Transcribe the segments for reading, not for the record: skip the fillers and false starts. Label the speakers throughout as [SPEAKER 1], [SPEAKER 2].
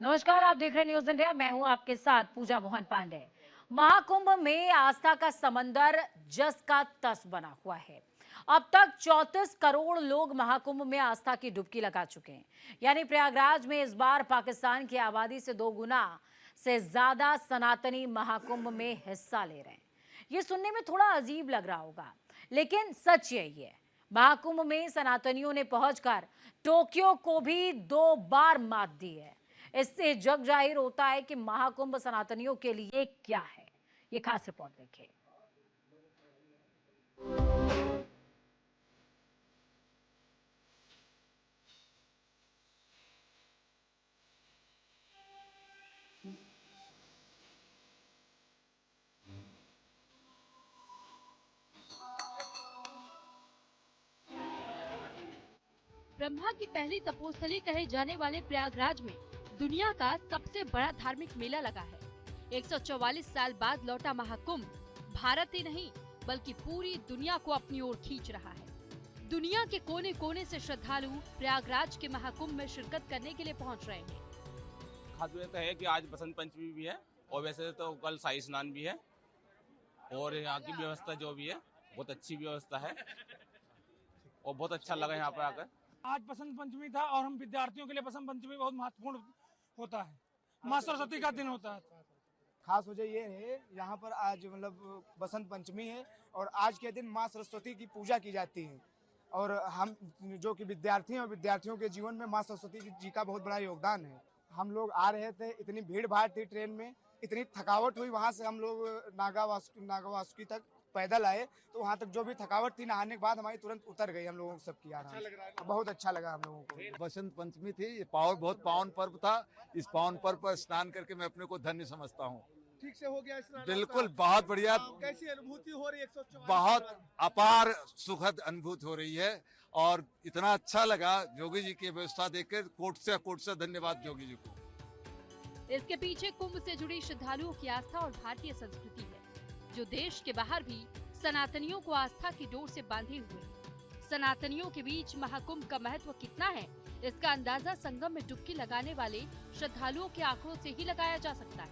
[SPEAKER 1] नमस्कार, आप देख रहे हैं न्यूज इंडिया। मैं हूं आपके साथ पूजा मोहन पांडे। महाकुंभ में आस्था का समंदर जस का तस बना हुआ है। अब तक 34 करोड़ लोग महाकुंभ में आस्था की डुबकी लगा चुके हैं। यानी प्रयागराज में इस बार पाकिस्तान की आबादी से 2 गुना से ज्यादा सनातनी महाकुंभ में हिस्सा ले रहे हैं। ये सुनने में थोड़ा अजीब लग रहा होगा, लेकिन सच यही है। महाकुंभ में सनातनियों ने पहुंचकर टोक्यो को भी 2 बार मात दी है। इससे जग जाहिर होता है कि महाकुंभ सनातनियों के लिए क्या है। ये खास रिपोर्ट देखिए।
[SPEAKER 2] ब्रह्मा की पहली तपोस्थली कहे जाने वाले प्रयागराज में दुनिया का सबसे बड़ा धार्मिक मेला लगा है। 144 साल बाद लौटा महाकुंभ भारत ही नहीं बल्कि पूरी दुनिया को अपनी ओर खींच रहा है। दुनिया के कोने कोने से श्रद्धालु प्रयागराज के महाकुंभ में शिरकत करने के लिए पहुंच रहे हैं।
[SPEAKER 3] खास बात है कि आज बसंत पंचमी भी है और वैसे तो कल शाही स्नान भी है और यहाँ की व्यवस्था जो भी है बहुत अच्छी व्यवस्था है और बहुत अच्छा लगा यहाँ पर आकर।
[SPEAKER 4] आज बसंत पंचमी था और हम विद्यार्थियों के लिए बसंत पंचमी बहुत महत्वपूर्ण होता है। माँ सरस्वती का दिन होता है।
[SPEAKER 5] खास वजह ये है यहाँ पर आज मतलब बसंत पंचमी है और आज के दिन माँ सरस्वती की पूजा की जाती है और हम जो कि विद्यार्थी हैं और विद्यार्थियों के जीवन में माँ सरस्वती जी का बहुत बड़ा योगदान है। हम लोग आ रहे थे, इतनी भीड़ भाड़ थी ट्रेन में, इतनी थकावट हुई, वहाँ से हम लोग नागा वासुकी तक पैदल आए तो वहाँ तक जो भी थकावट थी नहाने के बाद हमारी तुरंत उतर गई। हम लोगों को सबकी आराम बहुत अच्छा लगा हम लोगों को।
[SPEAKER 6] बसंत पंचमी थी, ये बहुत पावन पर्व था। इस पावन पर्व पर स्नान करके मैं अपने को धन्य समझता हूँ।
[SPEAKER 7] ठीक से हो गया स्नान?
[SPEAKER 6] बिल्कुल, बहुत बढ़िया।
[SPEAKER 7] कैसी अनुभूति हो रही है? 144
[SPEAKER 6] बहुत अपार सुखद अनुभूति हो रही है और इतना अच्छा लगा जोगी जी की व्यवस्था देखकर। कोट से धन्यवाद जोगी जी को।
[SPEAKER 2] इसके पीछे कुंभ से जुड़ी श्रद्धालुओं की आस्था और भारतीय संस्कृति है, जो देश के बाहर भी सनातनियों को आस्था की डोर से बांधे हुए है। सनातनियों के बीच महाकुंभ का महत्व कितना है, इसका अंदाजा संगम में डुबकी लगाने वाले श्रद्धालुओं के आंकड़ों से ही लगाया जा सकता है।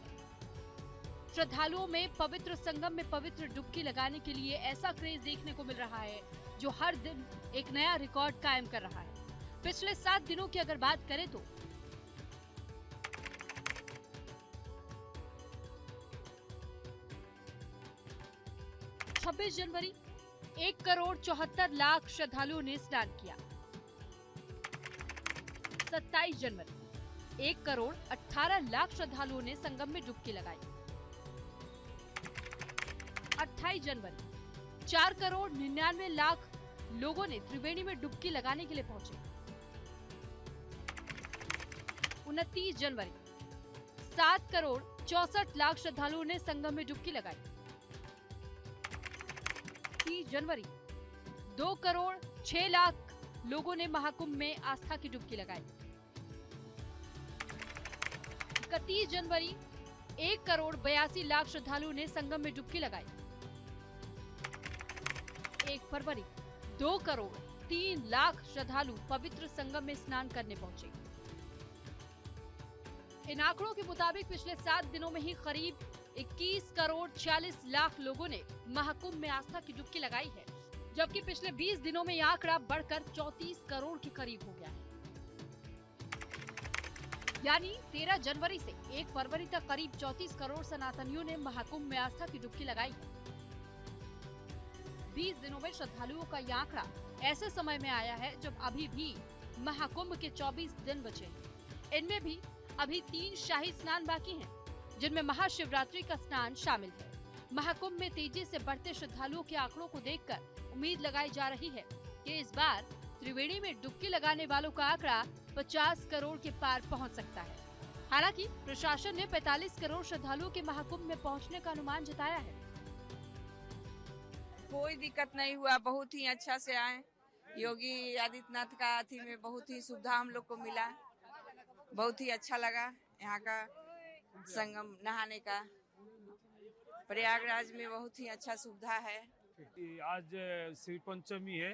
[SPEAKER 2] श्रद्धालुओं में पवित्र संगम में पवित्र डुबकी लगाने के लिए ऐसा क्रेज देखने को मिल रहा है, जो हर दिन एक नया रिकॉर्ड कायम कर रहा है। पिछले 7 दिनों की अगर बात करें तो 26 जनवरी 1,74,00,000 श्रद्धालुओं ने स्नान किया। 27 जनवरी 1,18,00,000 श्रद्धालुओं ने संगम में डुबकी लगाई। 28 जनवरी 4,99,00,000 लोगों ने त्रिवेणी में डुबकी लगाने के लिए पहुंचे। 29 जनवरी 7,64,00,000 श्रद्धालुओं ने संगम में डुबकी लगाई। 30 जनवरी 2,06,00,000 लोगों ने महाकुंभ में आस्था की डुबकी लगाई। 31 जनवरी 1,82,00,000 श्रद्धालुओं ने संगम में डुबकी लगाई। 1 फरवरी 2,03,00,000 श्रद्धालु पवित्र संगम में स्नान करने पहुंचे। इन आंकड़ों के मुताबिक पिछले 7 दिनों में ही करीब 21,40,00,000 लोगों ने महाकुंभ में आस्था की डुबकी लगाई है, जबकि पिछले 20 दिनों में यह आंकड़ा बढ़कर 34 करोड़ के करीब हो गया है। यानी 13 जनवरी से 1 फरवरी तक करीब 34 करोड़ सनातनियों ने महाकुंभ में आस्था की डुबकी लगाई है। 20 दिनों में श्रद्धालुओं का यह आंकड़ा ऐसे समय में आया है जब अभी भी महाकुंभ के 24 दिन बचे हैं। इनमें भी अभी 3 शाही स्नान बाकी हैं, जिनमें महाशिवरात्रि का स्नान शामिल है। महाकुंभ में तेजी से बढ़ते श्रद्धालुओं के आंकड़ों को देखकर उम्मीद लगाई जा रही है कि इस बार त्रिवेणी में डुबकी लगाने वालों का आंकड़ा 50 करोड़ के पार पहुंच सकता है। हालांकि प्रशासन ने 45 करोड़ श्रद्धालुओं के महाकुंभ में पहुंचने का अनुमान जताया है।
[SPEAKER 8] कोई दिक्कत नहीं हुआ, बहुत ही अच्छा से आए। योगी आदित्यनाथ का अथी में बहुत ही सुविधा हम लोग को मिला, बहुत ही अच्छा लगा। यहाँ का संगम नहाने का प्रयागराज में बहुत ही अच्छा सुविधा है।
[SPEAKER 4] आज श्री पंचमी है,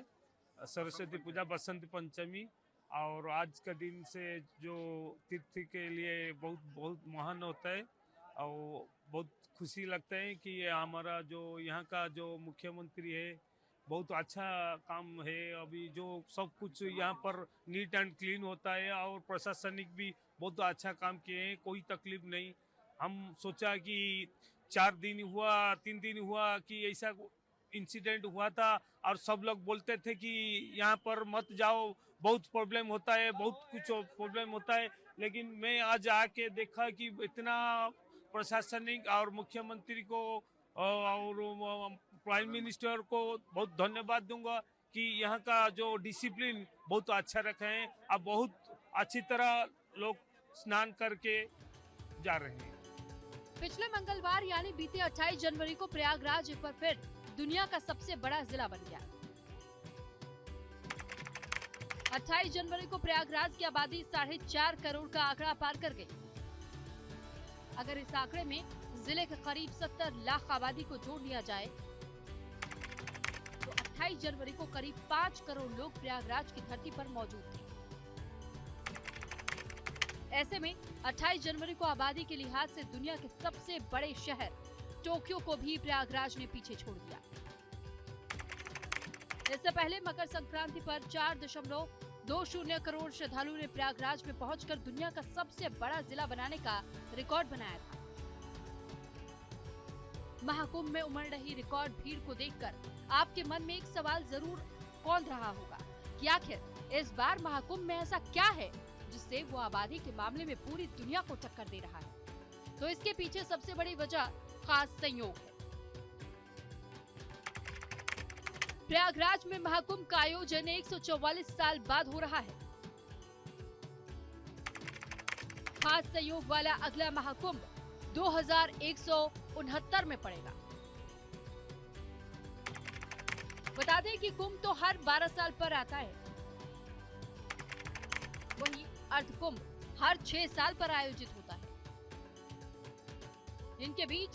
[SPEAKER 4] सरस्वती पूजा बसंत पंचमी।
[SPEAKER 9] और आज का दिन से जो तीर्थ के लिए बहुत बहुत महान होता है और बहुत खुशी लगता है कि ये हमारा जो यहाँ का जो मुख्यमंत्री है बहुत अच्छा काम है। अभी जो सब कुछ यहाँ पर नीट एंड क्लीन होता है और प्रशासनिक भी बहुत अच्छा काम किए हैं, कोई तकलीफ नहीं। हम सोचा कि 4 दिन हुआ 3 दिन हुआ कि ऐसा इंसिडेंट हुआ था और सब लोग बोलते थे कि यहाँ पर मत जाओ, बहुत प्रॉब्लम होता है, बहुत कुछ प्रॉब्लम होता है। लेकिन मैं आज आके देखा कि इतना प्रशासनिक और मुख्यमंत्री को और प्राइम मिनिस्टर को बहुत धन्यवाद दूंगा कि यहाँ का जो डिसिप्लिन बहुत अच्छा रखे हैं। अब बहुत अच्छी तरह लोग स्नान करके जा रहे हैं।
[SPEAKER 2] पिछले मंगलवार यानी बीते 28 जनवरी को प्रयागराज एक बार फिर दुनिया का सबसे बड़ा जिला बन गया। 28 जनवरी को प्रयागराज की आबादी 4.5 करोड़ का आंकड़ा पार कर गई। अगर इस आंकड़े में जिले के करीब 70 लाख आबादी को जोड़ लिया जाए तो 28 जनवरी को करीब 5 करोड़ लोग प्रयागराज की धरती पर मौजूद थे। ऐसे में 28 जनवरी को आबादी के लिहाज से दुनिया के सबसे बड़े शहर टोक्यो को भी प्रयागराज ने पीछे छोड़ दिया। इससे पहले मकर संक्रांति पर 4.20 करोड़ श्रद्धालुओं ने प्रयागराज में पहुंचकर दुनिया का सबसे बड़ा जिला बनाने का रिकॉर्ड बनाया था। महाकुंभ में उमड़ रही रिकॉर्ड भीड़ को देखकर आपके मन में एक सवाल जरूर कौन रहा होगा कि आखिर इस बार महाकुंभ में ऐसा क्या है जिससे वो आबादी के मामले में पूरी दुनिया को टक्कर दे रहा है। तो इसके पीछे सबसे बड़ी वजह खास संयोग है। प्रयागराज में महाकुंभ का आयोजन 144 साल बाद हो रहा है। खास संयोग वाला अगला महाकुंभ 2169 में पड़ेगा। बता दें कि कुंभ तो हर 12 साल पर आता है, वहीं अर्धकुंभ हर 6 साल पर आयोजित होता है। इनके बीच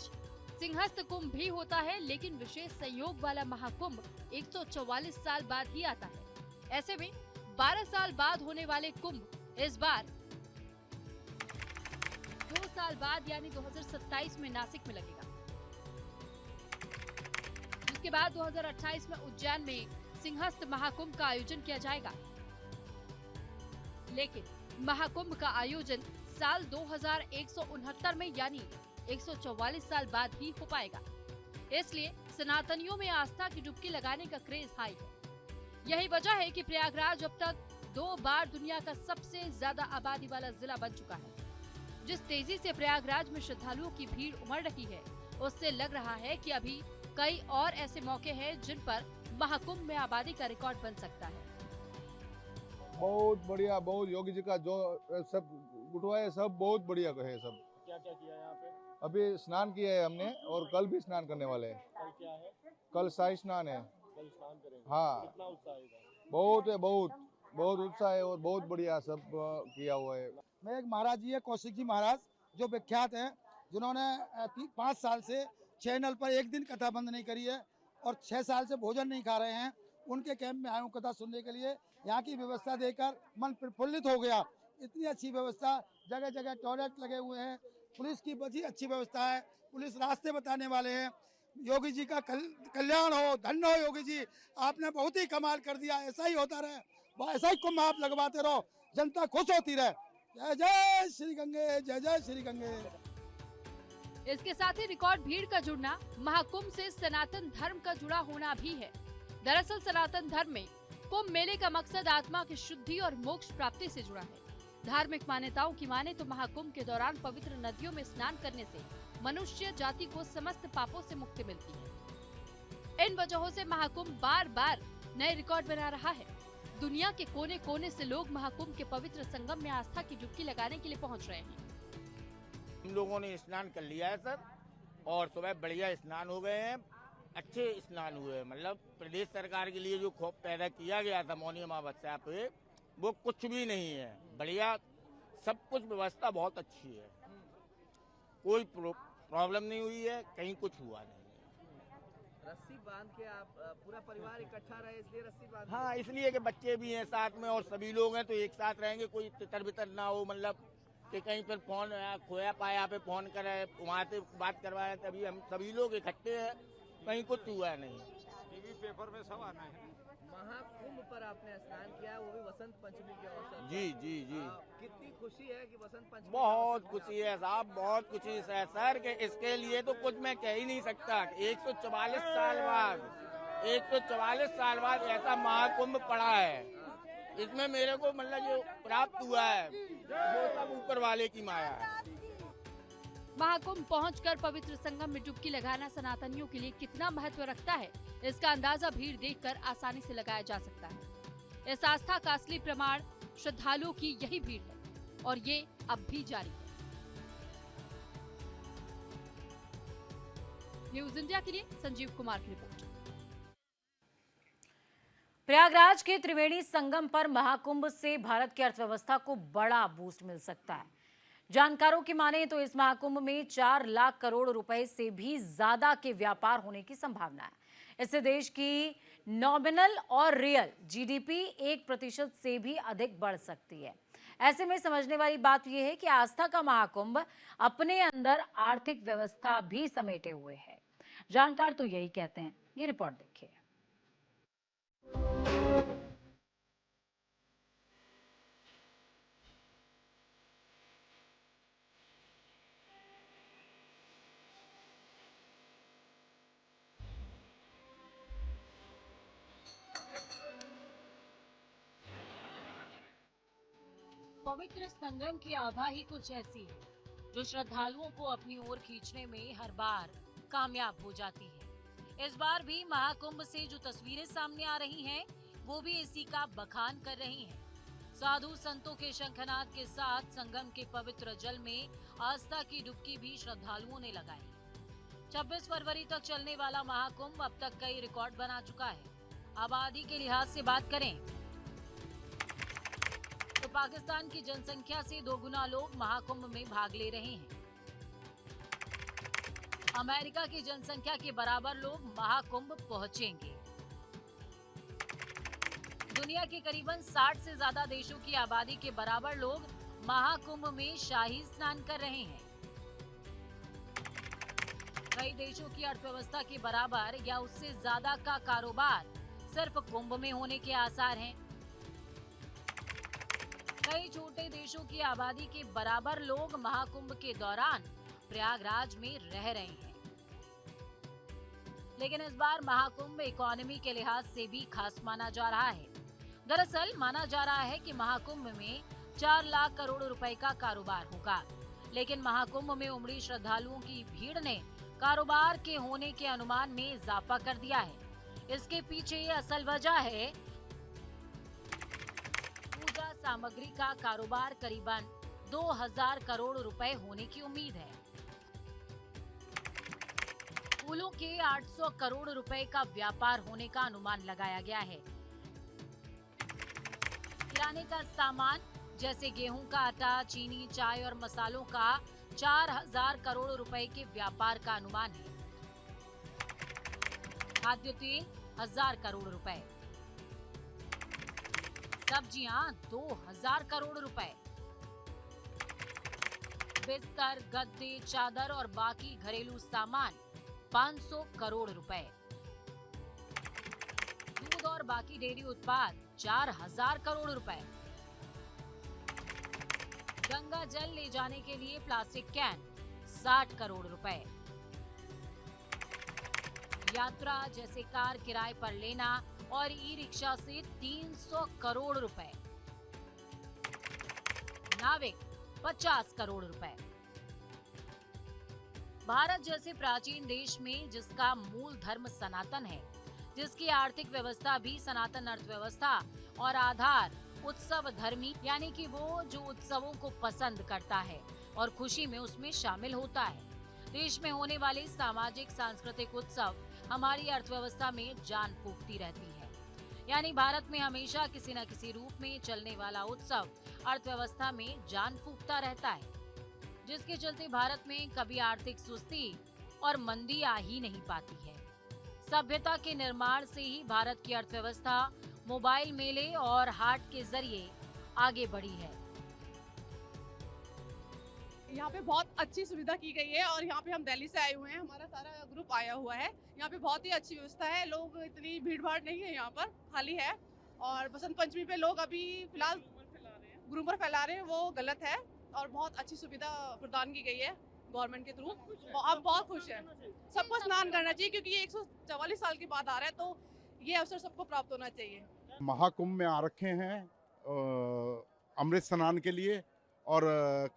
[SPEAKER 2] सिंहस्थ कुंभ भी होता है, लेकिन विशेष संयोग वाला महाकुंभ 144 साल बाद ही आता है। ऐसे में 12 साल बाद होने वाले कुंभ इस बार 2 साल बाद यानी 2027 में नासिक में लगेगा। जिसके बाद 2028 में उज्जैन में सिंहस्थ महाकुंभ का आयोजन किया जाएगा। लेकिन महाकुंभ का आयोजन साल 2169 में यानी 144 साल बाद ही हो पाएगा। इसलिए सनातनियों में आस्था की डुबकी लगाने का क्रेज हाई है। यही वजह है कि प्रयागराज अब तक 2 बार दुनिया का सबसे ज्यादा आबादी वाला जिला बन चुका है। जिस तेजी से प्रयागराज में श्रद्धालुओं की भीड़ उमड़ रही है, उससे लग रहा है कि अभी कई और ऐसे मौके हैं जिन पर महाकुंभ में आबादी का रिकॉर्ड बन सकता है।
[SPEAKER 10] बहुत बढ़िया, बहुत योगी जी का जो सब गुटवा है सब बहुत बढ़िया है। सब
[SPEAKER 7] क्या क्या किया यहाँ पे?
[SPEAKER 10] अभी स्नान किया है हमने और कल भी स्नान करने वाले हैं।
[SPEAKER 7] कल क्या है?
[SPEAKER 10] कल शाही स्नान है।
[SPEAKER 7] कल स्नान करेंगे।
[SPEAKER 10] हाँ,
[SPEAKER 7] कितना उत्साह है इधर?
[SPEAKER 10] बहुत है, बहुत उत्साह है और बहुत बढ़िया सब किया हुआ है।
[SPEAKER 5] मैं एक महाराज जी है, कौशिक जी महाराज, जो विख्यात हैं, जिन्होंने 5 साल से चैनल पर एक दिन कथा बंद नहीं करी है और 6 साल से भोजन नहीं खा रहे हैं। उनके कैंप में आया हूँ कथा सुनने के लिए। यहाँ की व्यवस्था देखकर मन प्रफुल्लित हो गया। इतनी अच्छी व्यवस्था, जगह जगह टॉयलेट लगे हुए हैं, पुलिस की बड़ी अच्छी व्यवस्था है, पुलिस रास्ते बताने वाले हैं। योगी जी का कल्याण हो, धन्य हो योगी जी, आपने बहुत ही कमाल कर दिया। ऐसा ही होता रहे, ऐसा ही कुंभ आप लगवाते रहो, जनता खुश होती रहे। जय जय श्री गंगे, जय जय श्री गंगे।
[SPEAKER 2] इसके साथ ही रिकॉर्ड भीड़ का जुड़ना महाकुंभ से सनातन धर्म का जुड़ा होना भी है। दरअसल सनातन धर्म में कुंभ मेले का मकसद आत्मा की शुद्धि और मोक्ष प्राप्ति से जुड़ा है। धार्मिक मान्यताओं की माने तो महाकुंभ के दौरान पवित्र नदियों में स्नान करने से मनुष्य जाति को समस्त पापों से मुक्ति मिलती है। इन वजहों से महाकुंभ बार बार नए रिकॉर्ड बना रहा है। दुनिया के कोने कोने से लोग महाकुंभ के पवित्र संगम में आस्था की डुबकी लगाने के लिए पहुंच रहे हैं।
[SPEAKER 11] हम लोगों ने स्नान कर लिया है सर, और सुबह बढ़िया स्नान हो गए हैं, अच्छे स्नान हुए। मतलब प्रदेश सरकार के लिए जो खौफ पैदा किया गया था मौनी अमावस्या पे, वो कुछ भी नहीं है। बढ़िया सब कुछ व्यवस्था बहुत अच्छी है, कोई प्रॉब्लम नहीं हुई है, कहीं कुछ हुआ नहीं है।
[SPEAKER 12] रस्सी बांध के आप पूरा परिवार इकट्ठा रहे इसलिए रस्सी बांध
[SPEAKER 11] हाँ, इसलिए कि बच्चे भी हैं साथ में और सभी लोग हैं तो एक साथ रहेंगे, कोई तितर बितर ना हो, मतलब कि कहीं पर फोन खोया पाया पे फोन करे वहाँ से बात करवाए, तभी हम सभी लोग इकट्ठे हैं, कहीं कुछ हुआ नहीं।
[SPEAKER 10] टीवी पेपर में सब आना है।
[SPEAKER 12] महाकुंभ पर आपने स्नान किया, वो भी वसंत पंचमी के अवसर पर।
[SPEAKER 11] जी जी जी,
[SPEAKER 12] कितनी खुशी है कि वसंत पंचमी
[SPEAKER 11] बहुत खुशी है साहब, बहुत खुशी है सर कि इसके लिए तो कुछ मैं कह ही नहीं सकता। 144 साल बाद ऐसा महाकुंभ पड़ा है, इसमें मेरे को मतलब जो प्राप्त हुआ है वो सब ऊपर वाले की माया है।
[SPEAKER 2] महाकुंभ पहुंचकर पवित्र संगम में डुबकी लगाना सनातनियों के लिए कितना महत्व रखता है, इसका अंदाजा भीड़ देखकर आसानी से लगाया जा सकता है। इस आस्था का असली प्रमाण श्रद्धालुओं की यही भीड़ है और ये अब भी जारी है। न्यूज इंडिया के लिए संजीव कुमार की रिपोर्ट।
[SPEAKER 1] प्रयागराज के त्रिवेणी संगम पर महाकुंभ से भारत की अर्थव्यवस्था को बड़ा बूस्ट मिल सकता है। जानकारों की माने तो इस महाकुंभ में 4 लाख करोड़ रुपए से भी ज्यादा के व्यापार होने की संभावना है। इससे देश की नॉमिनल और रियल जीडीपी 1% से भी अधिक बढ़ सकती है। ऐसे में समझने वाली बात यह है कि आस्था का महाकुंभ अपने अंदर आर्थिक व्यवस्था भी समेटे हुए है। जानकार तो यही कहते हैं। ये रिपोर्ट देखिए। पवित्र संगम की आभा ही कुछ ऐसी है जो श्रद्धालुओं को अपनी ओर खींचने में हर बार कामयाब हो जाती है। इस बार भी महाकुंभ से जो तस्वीरें सामने आ रही हैं, वो भी इसी का बखान कर रही हैं। साधु संतों के शंखनाद के साथ संगम के पवित्र जल में आस्था की डुबकी भी श्रद्धालुओं ने लगाई। 26 फरवरी तक चलने वाला महाकुंभ अब तक कई रिकॉर्ड बना चुका है। आबादी के लिहाज से बात करें तो पाकिस्तान की जनसंख्या से 2 गुना लोग महाकुंभ में भाग ले रहे हैं। अमेरिका की जनसंख्या के बराबर लोग महाकुंभ पहुंचेंगे। दुनिया के करीबन 60 से ज्यादा देशों की आबादी के बराबर लोग महाकुंभ में शाही स्नान कर रहे हैं। कई देशों की अर्थव्यवस्था के बराबर या उससे ज्यादा का कारोबार सिर्फ कुंभ में होने के आसार हैं। कई छोटे देशों की आबादी के बराबर लोग महाकुंभ के दौरान प्रयागराज में रह रहे हैं। लेकिन इस बार महाकुंभ इकोनॉमी के लिहाज से भी खास माना जा रहा है। दरअसल माना जा रहा है कि महाकुंभ में 4 लाख करोड़ रुपए का कारोबार होगा। लेकिन महाकुंभ में उमड़ी श्रद्धालुओं की भीड़ ने कारोबार के होने के अनुमान में इजाफा कर दिया है। इसके पीछे असल वजह है पूजा सामग्री का कारोबार करीबन 2000 करोड़ रुपए होने की उम्मीद है। फूलों के 800 करोड़ रुपए का व्यापार होने का अनुमान लगाया गया है। किराने का सामान जैसे गेहूं का आटा, चीनी, चाय और मसालों का 4000 करोड़ रुपए के व्यापार का अनुमान है। खाद्य तेल 1000 करोड़ रुपए, सब्जियां 2000 करोड़ रुपए, बिस्तर, गद्दे, चादर और बाकी घरेलू सामान 500 करोड़ रुपए, दूध और बाकी डेयरी उत्पाद 4000 करोड़ रुपए, गंगा जल ले जाने के लिए प्लास्टिक कैन 60 करोड़ रुपए, यात्रा जैसे कार किराए पर लेना और ई रिक्शा से 300 करोड़ रुपए, नाविक 50 करोड़ रुपए। भारत जैसे प्राचीन देश में जिसका मूल धर्म सनातन है, जिसकी आर्थिक व्यवस्था भी सनातन अर्थव्यवस्था और आधार उत्सव धर्मी, यानी कि वो जो उत्सवों को पसंद करता है और खुशी में उसमें शामिल होता है। देश में होने वाले सामाजिक सांस्कृतिक उत्सव हमारी अर्थव्यवस्था में जान फूंकती रहती है। यानी भारत में हमेशा किसी न किसी रूप में चलने वाला उत्सव अर्थव्यवस्था में जान फूंकता रहता है, जिसके चलते भारत में कभी आर्थिक सुस्ती और मंदी आ ही नहीं पाती है। सभ्यता के निर्माण से ही भारत की अर्थव्यवस्था मोबाइल मेले और हाट के जरिए आगे बढ़ी है।
[SPEAKER 13] यहाँ पे बहुत अच्छी सुविधा की गई है और यहाँ पे हम दिल्ली से आए हुए हैं, हमारा सारा ग्रुप आया हुआ है। यहाँ पे बहुत ही अच्छी व्यवस्था है, लोग इतनी भीड़ भाड़ नहीं है, यहाँ पर खाली है। और बसंत पंचमी पे लोग अभी फिलहाल ग्रुमर फैला रहे हैं, वो गलत है और बहुत अच्छी सुविधा प्रदान की गई है गवर्नमेंट के थ्रू। हम बहुत खुश हैं। सबको स्नान करना चाहिए क्योंकि ये 144 साल के बाद आ रहा है, तो ये अवसर सबको प्राप्त होना चाहिए।
[SPEAKER 10] महाकुंभ में आ रखे हैं अमृत स्नान के लिए और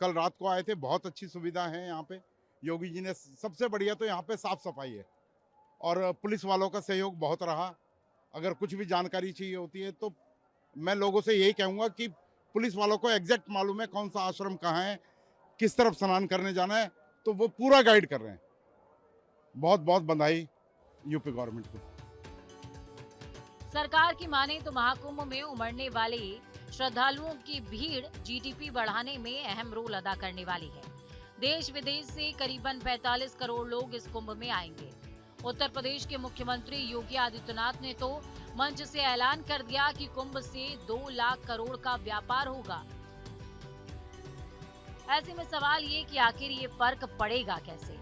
[SPEAKER 10] कल रात को आए थे। बहुत अच्छी सुविधा है यहाँ पे। योगी जी ने सबसे बढ़िया तो यहाँ पे साफ सफाई है और पुलिस वालों का सहयोग बहुत रहा। अगर कुछ भी जानकारी चाहिए होती है तो मैं लोगों से यही कहूँगा कि पुलिस वालों को एग्जैक्ट मालूम है कौन सा आश्रम कहाँ है, किस तरफ स्नान करने जाना है, तो वो पूरा गाइड कर रहे हैं। बहुत बहुत बधाई यूपी गवर्नमेंट को।
[SPEAKER 1] सरकार की माने तो महाकुंभ में उमड़ने वाले श्रद्धालुओं की भीड़ जीडीपी बढ़ाने में अहम रोल अदा करने वाली है। देश विदेश से करीबन 45 करोड़ लोग इस कुंभ में आएंगे। उत्तर प्रदेश के मुख्यमंत्री योगी आदित्यनाथ ने तो मंच से ऐलान कर दिया कि कुंभ से 2 लाख करोड़ का व्यापार होगा। ऐसे में सवाल ये कि आखिर ये फर्क पड़ेगा कैसे?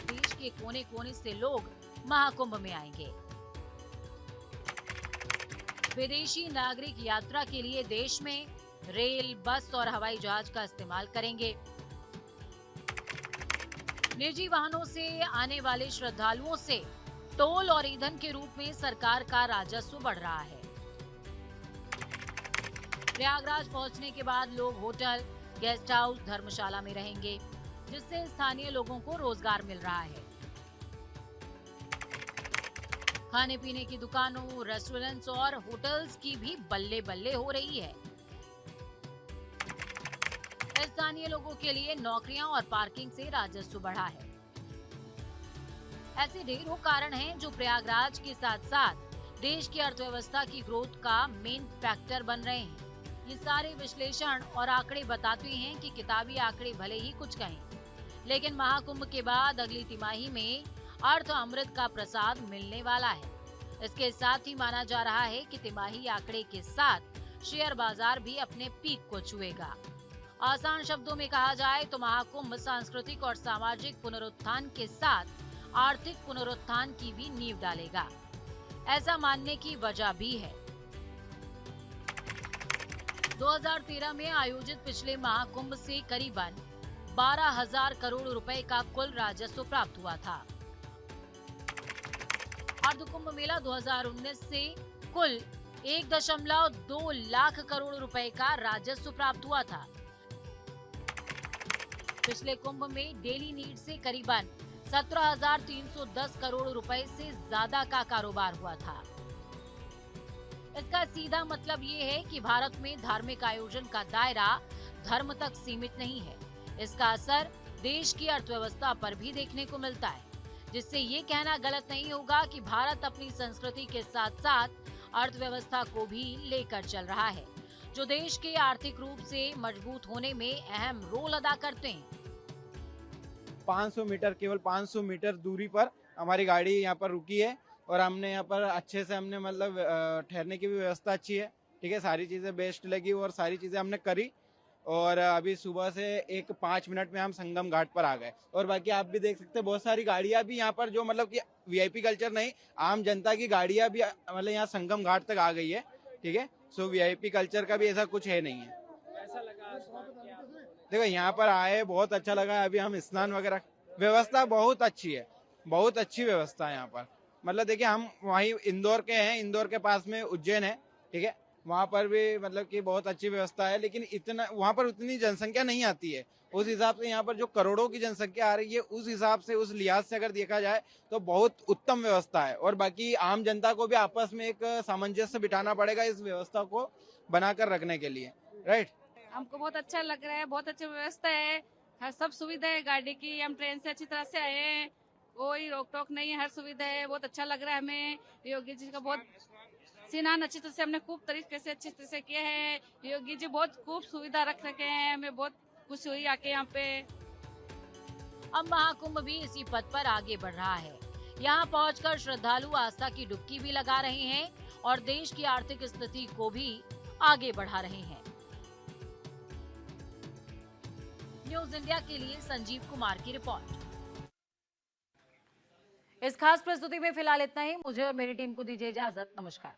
[SPEAKER 1] देश के कोने कोने से लोग महाकुंभ में आएंगे। विदेशी नागरिक यात्रा के लिए देश में रेल, बस और हवाई जहाज का इस्तेमाल करेंगे। निजी वाहनों से आने वाले श्रद्धालुओं से टोल और ईंधन के रूप में सरकार का राजस्व बढ़ रहा है। प्रयागराज पहुंचने के बाद लोग होटल, गेस्ट हाउस, धर्मशाला में रहेंगे, जिससे स्थानीय लोगों को रोजगार मिल रहा है। खाने पीने की दुकानों, रेस्टोरेंट्स और होटल्स की भी बल्ले बल्ले हो रही है। स्थानीय लोगों के लिए नौकरियां और पार्किंग से राजस्व बढ़ा है। ऐसे ढेरों कारण हैं जो प्रयागराज के साथ साथ देश की अर्थव्यवस्था की ग्रोथ का मेन फैक्टर बन रहे हैं। ये सारे विश्लेषण और आंकड़े बताते हैं कि किताबी आंकड़े भले ही कुछ कहें, लेकिन महाकुंभ के बाद अगली तिमाही में अर्थ अमृत का प्रसाद मिलने वाला है। इसके साथ ही माना जा रहा है कि तिमाही आंकड़े के साथ शेयर बाजार भी अपने पीक को छुएगा। आसान शब्दों में कहा जाए तो महाकुंभ सांस्कृतिक और सामाजिक पुनरुत्थान के साथ आर्थिक पुनरुत्थान की भी नींव डालेगा। ऐसा मानने की वजह भी है। 2013 में आयोजित पिछले महाकुंभ से करीबन 12,000 करोड़ रुपए का कुल राजस्व प्राप्त हुआ था। अर्धकुंभ मेला 2019 से कुल 1.2 लाख करोड़ रुपए का राजस्व प्राप्त हुआ था। पिछले कुंभ में डेली नीड से करीबन 17,310 करोड़ रुपए से ज्यादा का कारोबार हुआ था। इसका सीधा मतलब ये है कि भारत में धार्मिक आयोजन का दायरा धर्म तक सीमित नहीं है। इसका असर देश की अर्थव्यवस्था पर भी देखने को मिलता है, जिससे ये कहना गलत नहीं होगा कि भारत अपनी संस्कृति के साथ साथ अर्थव्यवस्था को भी लेकर चल रहा है, जो देश के आर्थिक रूप से मजबूत होने में अहम रोल अदा करते हैं।
[SPEAKER 14] 500 मीटर, केवल 500 मीटर दूरी पर हमारी गाड़ी यहाँ पर रुकी है और हमने यहाँ पर अच्छे से हमने मतलब ठहरने की भी व्यवस्था अच्छी है। ठीक है, सारी चीज़ें बेस्ट लगी और सारी चीज़ें हमने करी और अभी सुबह से 5 मिनट में हम संगम घाट पर आ गए। और बाकी आप भी देख सकते हैं बहुत सारी गाड़ियाँ भी यहाँ पर, जो मतलब कि वीआईपी कल्चर नहीं, आम जनता की गाड़ियाँ भी मतलब यहाँ संगम घाट तक आ गई है। ठीक है, सो वीआईपी कल्चर का भी ऐसा कुछ है नहीं है।
[SPEAKER 12] ऐसा लगा
[SPEAKER 14] देखो यहाँ पर आए बहुत अच्छा लगा। अभी हम स्नान वगैरह, व्यवस्था बहुत अच्छी है, बहुत अच्छी व्यवस्था है यहाँ पर। मतलब देखिए हम वहीं इंदौर के हैं, इंदौर के पास में उज्जैन है। ठीक है, वहाँ पर भी मतलब कि बहुत अच्छी व्यवस्था है, लेकिन इतना वहाँ पर उतनी जनसंख्या नहीं आती है। उस हिसाब से यहाँ पर जो करोड़ों की जनसंख्या आ रही है, उस हिसाब से, उस लिहाज से अगर देखा जाए तो बहुत उत्तम व्यवस्था है। और बाकी आम जनता को भी आपस में एक सामंजस्य बिठाना पड़ेगा इस व्यवस्था को बनाकर रखने के लिए। राइट,
[SPEAKER 15] हमको बहुत अच्छा लग रहा है, बहुत अच्छी व्यवस्था है, हर सब सुविधा है गाड़ी की। हम ट्रेन से अच्छी तरह से आए हैं, कोई रोक टोक नहीं है, हर सुविधा है, बहुत अच्छा लग रहा है हमें। योगी जी का बहुत स्नान अच्छी तरह से हमने खूब तरीके से अच्छी तरह से किया है। योगी जी बहुत खूब सुविधा रख रखे हैं, हमें बहुत खुशी हुई आके यहाँ पे।
[SPEAKER 1] अब महाकुंभ भी इसी पथ पर आगे बढ़ रहा है। यहाँ पहुंचकर श्रद्धालु आस्था की डुबकी भी लगा रहे हैं और देश की आर्थिक स्थिति को भी आगे बढ़ा रहे हैं। न्यूज इंडिया के लिए संजीव कुमार की रिपोर्ट। इस खास प्रस्तुति में फिलहाल इतना ही। मुझे और मेरी टीम को दीजिए इजाजत। नमस्कार।